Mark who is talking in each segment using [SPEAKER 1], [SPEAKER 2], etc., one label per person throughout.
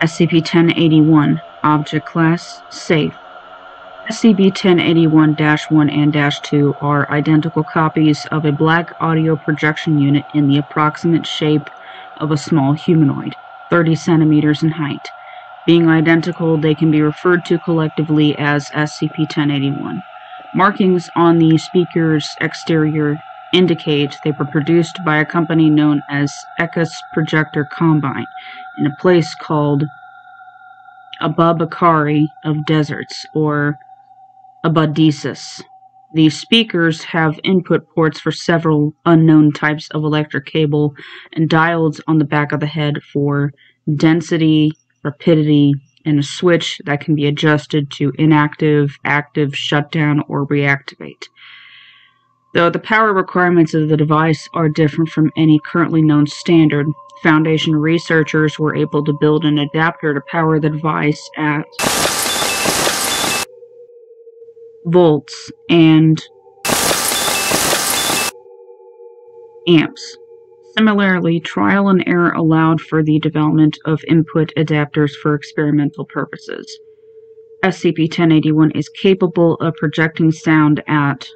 [SPEAKER 1] SCP-1081, Object Class, Safe. SCP-1081-1 and -2 are identical copies of a black audio projection unit in the approximate shape of a small humanoid, 30 centimeters in height. Being identical, they can be referred to collectively as SCP-1081. Markings on the speaker's exterior indicate they were produced by a company known as Echos Projector Combine in a place called Abubakari of Deserts, or Abadesis. The speakers have input ports for several unknown types of electric cable and diodes on the back of the head for density, rapidity, and a switch that can be adjusted to inactive, active, shutdown, or reactivate. Though the power requirements of the device are different from any currently known standard, Foundation researchers were able to build an adapter to power the device at volts and amps. Similarly, trial and error allowed for the development of input adapters for experimental purposes. SCP-1081 is capable of projecting sound at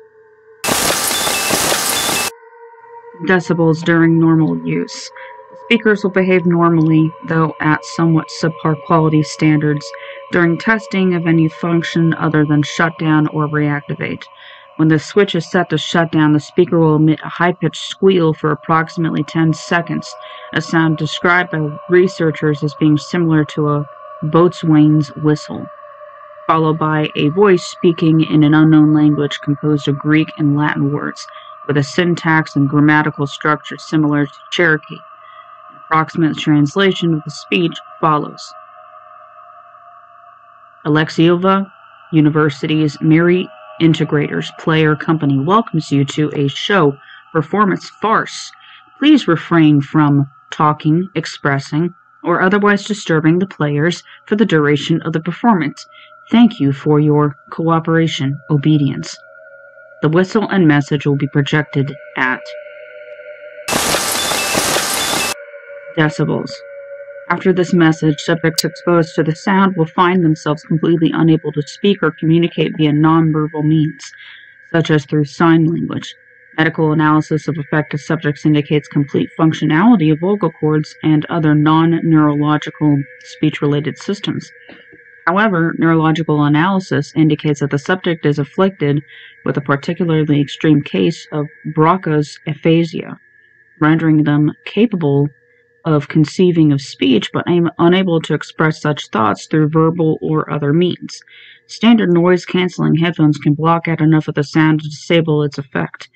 [SPEAKER 1] decibels during normal use. The speakers will behave normally, though at somewhat subpar quality standards, during testing of any function other than shutdown or reactivate. When the switch is set to shutdown, the speaker will emit a high-pitched squeal for approximately 10 seconds, a sound described by researchers as being similar to a boatswain's whistle, followed by a voice speaking in an unknown language composed of Greek and Latin words, with a syntax and grammatical structure similar to Cherokee. An approximate translation of the speech follows. Alexiova University's Mary Integrators Player Company welcomes you to a show performance farce. Please refrain from talking, expressing, or otherwise disturbing the players for the duration of the performance. Thank you for your cooperation. Obedience. The whistle and message will be projected at decibels. After this message, subjects exposed to the sound will find themselves completely unable to speak or communicate via nonverbal means, such as through sign language. Medical analysis of affected subjects indicates complete functionality of vocal cords and other non-neurological speech-related systems. However, neurological analysis indicates that the subject is afflicted with a particularly extreme case of Broca's aphasia, rendering them capable of conceiving of speech but unable to express such thoughts through verbal or other means. Standard noise-canceling headphones can block out enough of the sound to disable its effect.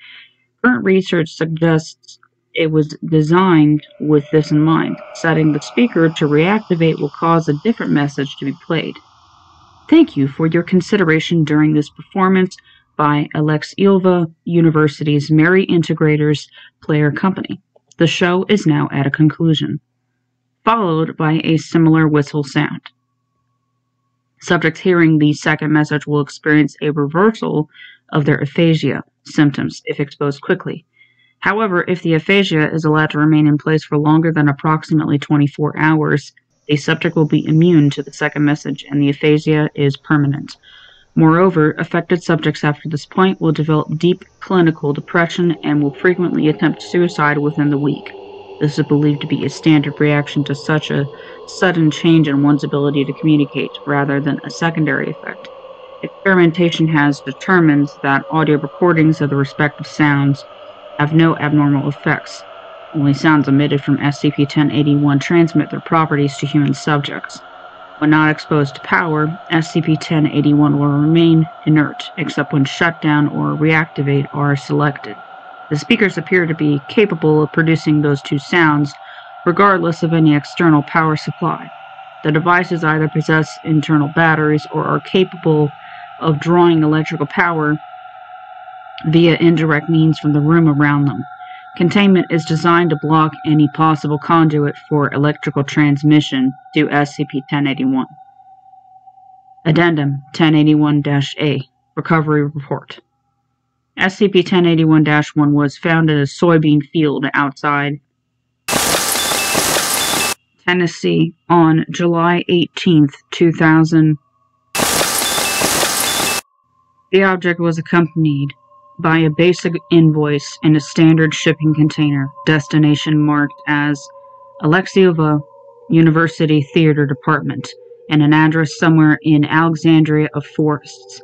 [SPEAKER 1] Current research suggests it was designed with this in mind. Setting the speaker to reactivate will cause a different message to be played. Thank you for your consideration during this performance by Alexiova University's Mary Integrators Player Company. The show is now at a conclusion, followed by a similar whistle sound. Subjects hearing the second message will experience a reversal of their aphasia symptoms if exposed quickly. However, if the aphasia is allowed to remain in place for longer than approximately 24 hours, the subject will be immune to the second message and the aphasia is permanent. Moreover, affected subjects after this point will develop deep clinical depression and will frequently attempt suicide within the week. This is believed to be a standard reaction to such a sudden change in one's ability to communicate, rather than a secondary effect. Experimentation has determined that audio recordings of the respective sounds have no abnormal effects. Only sounds emitted from SCP-1081 transmit their properties to human subjects. When not exposed to power, SCP-1081 will remain inert, except when shutdown or reactivate are selected. The speakers appear to be capable of producing those two sounds, regardless of any external power supply. The devices either possess internal batteries or are capable of drawing electrical power via indirect means from the room around them. Containment is designed to block any possible conduit for electrical transmission to SCP-1081. Addendum 1081-A Recovery Report. SCP-1081-1 was found in a soybean field outside Tennessee, on July 18th, 2000. The object was accompanied by a basic invoice in a standard shipping container, destination marked as Alexieva University Theater Department, and an address somewhere in Alexandria of Forests.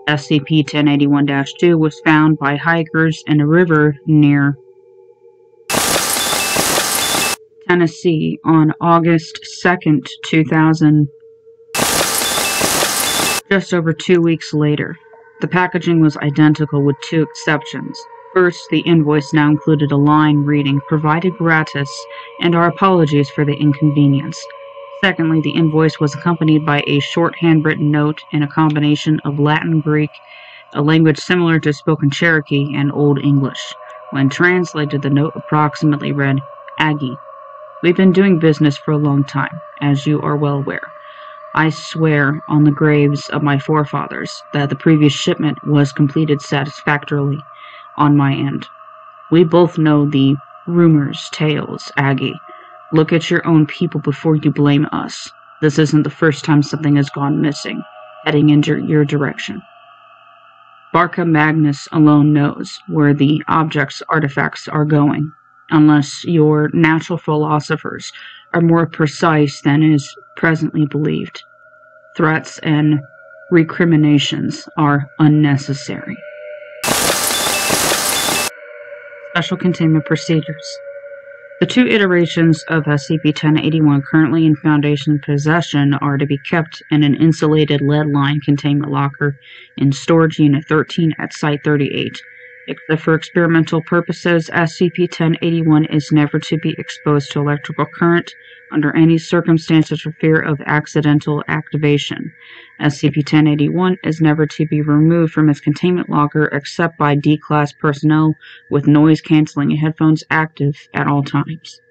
[SPEAKER 1] SCP-1081-2 was found by hikers in a river near Tennessee on August 2nd, 2000. Just over 2 weeks later. The packaging was identical with two exceptions. First, the invoice now included a line reading, "Provided gratis, and our apologies for the inconvenience." Secondly, the invoice was accompanied by a short handwritten note in a combination of Latin, Greek, a language similar to spoken Cherokee, and Old English. When translated, the note approximately read, "Aggie, we've been doing business for a long time, as you are well aware. I swear on the graves of my forefathers that the previous shipment was completed satisfactorily on my end. We both know the rumors, tales, Aggie. Look at your own people before you blame us. This isn't the first time something has gone missing, heading in your direction. Barca Magnus alone knows where the artifacts are going, unless your natural philosophers are more precise than is presently believed. Threats and recriminations are unnecessary." Special Containment Procedures. The two iterations of SCP-1081 currently in Foundation possession are to be kept in an insulated lead-lined containment locker in Storage Unit 13 at Site-38. Except for experimental purposes, SCP-1081 is never to be exposed to electrical current under any circumstances for fear of accidental activation. SCP-1081 is never to be removed from its containment locker except by D-Class personnel with noise-canceling headphones active at all times.